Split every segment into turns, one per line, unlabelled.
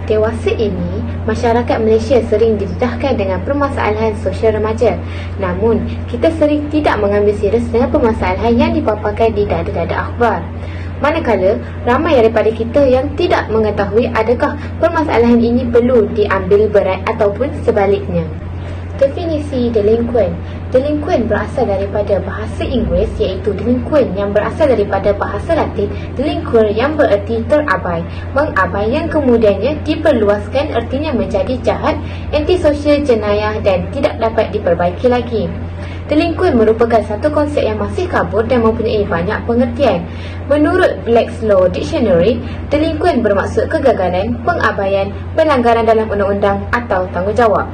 Dewasa ini, masyarakat Malaysia sering didedahkan dengan permasalahan sosial remaja. Namun, kita sering tidak mengambil serius dengan permasalahan yang dipaparkan di dada-dada akhbar. Manakala, ramai daripada kita yang tidak mengetahui adakah permasalahan ini perlu diambil berat ataupun sebaliknya. Definisi delinquent. Delinquent berasal daripada bahasa Inggeris iaitu delinquent yang berasal daripada bahasa Latin delinquere yang bererti terabai, mengabai yang kemudiannya diperluaskan artinya menjadi jahat, antisosial, jenayah dan tidak dapat diperbaiki lagi. Delinquent merupakan satu konsep yang masih kabur dan mempunyai banyak pengertian. Menurut Black's Law Dictionary, delinquent bermaksud kegagalan, pengabaian, pelanggaran dalam undang-undang atau tanggungjawab.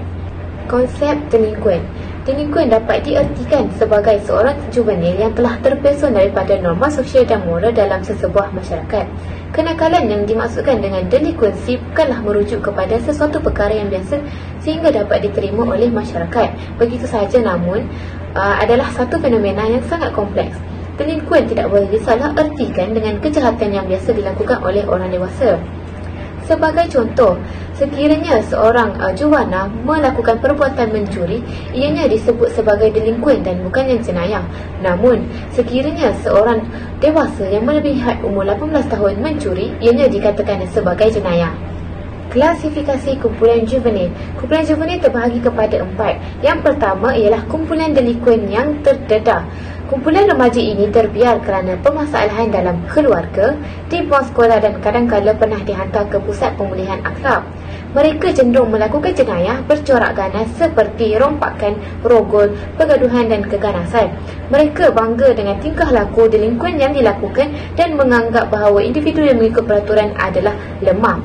Konsep delinquent. Delinquent dapat diartikan sebagai seorang juvenil yang telah terpesong daripada norma sosial dan moral dalam sesebuah masyarakat. Kenakalan yang dimaksudkan dengan delinquency bukanlah merujuk kepada sesuatu perkara yang biasa sehingga dapat diterima oleh masyarakat. Begitu sahaja, namun adalah satu fenomena yang sangat kompleks. Delinquent tidak boleh disalah artikan dengan kejahatan yang biasa dilakukan oleh orang dewasa. Sebagai contoh, sekiranya seorang juwana melakukan perbuatan mencuri, ianya disebut sebagai delinquent dan bukannya jenayah. Namun, sekiranya seorang dewasa yang melebihi had umur 18 tahun mencuri, ianya dikatakan sebagai jenayah. Klasifikasi kumpulan juvenil. Kumpulan juvenil terbahagi kepada 4. Yang pertama ialah kumpulan delinquent yang terdedah. Kumpulan remaja ini terbiar kerana permasalahan dalam keluarga, di bawah sekolah dan kadang-kadang pernah dihantar ke pusat pemulihan akhlak. Mereka cenderung melakukan jenayah bercorak ganas seperti rompakan, rogol, pergaduhan dan keganasan. Mereka bangga dengan tingkah laku delinquent yang dilakukan dan menganggap bahawa individu yang mengikut peraturan adalah lemah.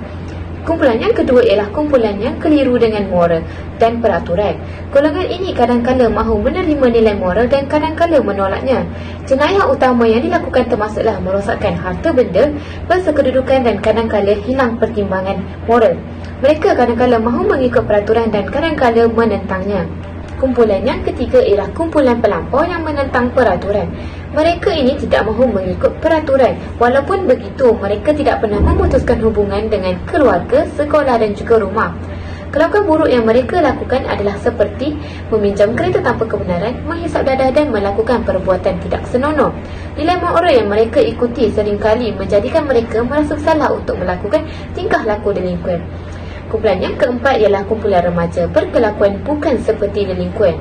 Kumpulan yang kedua ialah kumpulan yang keliru dengan moral dan peraturan. Golongan ini kadang-kadang mahu menerima nilai moral dan kadang-kadang menolaknya. Jenayah utama yang dilakukan termasuklah merosakkan harta benda, bersekedudukan dan kadang-kadang hilang pertimbangan moral. Mereka kadang-kadang mahu mengikut peraturan dan kadang-kadang menentangnya. Kumpulan yang ketiga ialah kumpulan pelampau yang menentang peraturan. Mereka ini tidak mahu mengikut peraturan. Walaupun begitu, mereka tidak pernah memutuskan hubungan dengan keluarga, sekolah dan juga rumah. Kelakuan buruk yang mereka lakukan adalah seperti meminjam kereta tanpa kebenaran, menghisap dadah dan melakukan perbuatan tidak senonoh. Nilai moral yang mereka ikuti seringkali menjadikan mereka merasa bersalah untuk melakukan tingkah laku delinquent. Kumpulan yang keempat ialah kumpulan remaja berkelakuan bukan seperti delinquent.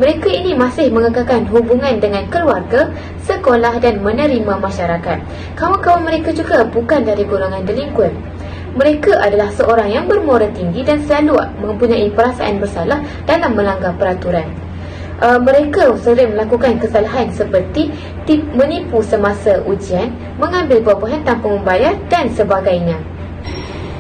Mereka ini masih mengekalkan hubungan dengan keluarga, sekolah dan menerima masyarakat. Kawan-kawan mereka juga bukan dari golongan delinquent. Mereka adalah seorang yang bermoral tinggi dan selalu mempunyai perasaan bersalah dalam melanggar peraturan. Mereka sering melakukan kesalahan seperti menipu semasa ujian, mengambil buah-buahan tanpa membayar dan sebagainya.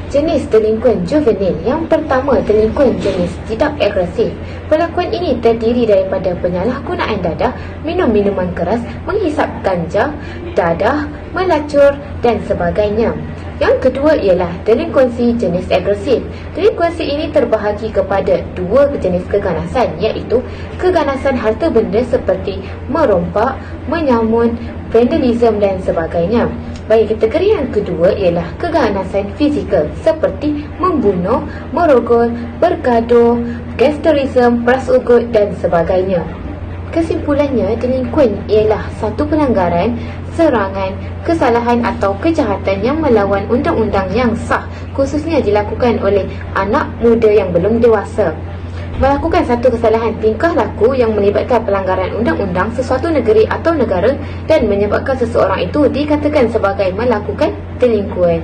Jenis delinquent juvenil. Yang pertama, delinquent jenis tidak agresif. Perlakuan ini terdiri daripada penyalahgunaan dadah, minum minuman keras, menghisap ganja, dadah, melacur dan sebagainya. Yang kedua ialah delinquency jenis agresif. Delinquency ini terbahagi kepada dua jenis keganasan, iaitu keganasan harta benda seperti merompak, menyamun, vandalism dan sebagainya. Bagi kategori yang kedua ialah keganasan fizikal seperti membunuh, merogol, bergaduh, gangsterism, peras ugut dan sebagainya. Kesimpulannya, delinquent ialah satu pelanggaran, serangan, kesalahan atau kejahatan yang melawan undang-undang yang sah, khususnya dilakukan oleh anak muda yang belum dewasa. Melakukan satu kesalahan tingkah laku yang melibatkan pelanggaran undang-undang sesuatu negeri atau negara dan menyebabkan seseorang itu dikatakan sebagai melakukan delinquent.